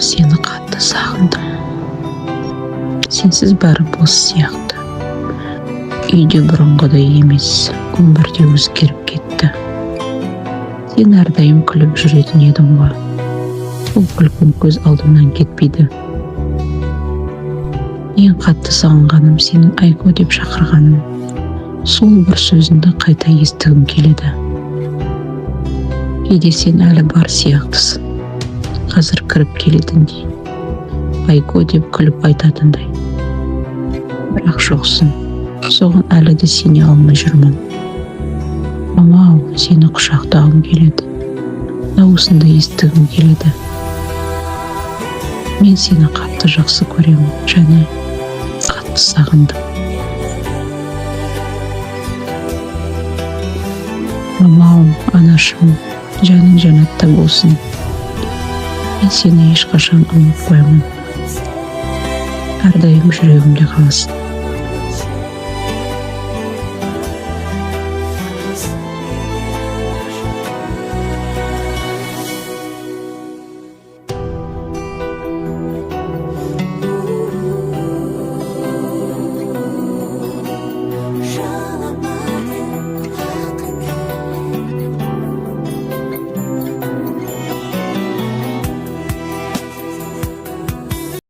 сені қатты сағындым. Сенсіз бәрі бос сияқты. Үйде бұрынғыдай емес, өмірде өзгеріп кетті. Сен әрдайым күліп жүретін едің ғой. Бұл күлкің көз алдымнан кетпейді. Ең қатты сағынғаным сенің Айко деп шақырғаным. Сол бір сөзіңді қайта естігім келеді. Кейде сен әлі бар сияқтысың. Қазір кіріп келетіндей, Айко деп күліп айтатындай. Бірақ жоқсың. Соған әлі де сене алмай жүрмін. Мама, сені құшақтағым келеді. Дауысыңды естігім келеді. Мен сені қатты жақсы көремін, және қатты сағындым. Мама, анашым, жаның жәннатта болсын. Мен сені ешқашан ұмытпаймын. Әрдайым жүрегімде қаласың.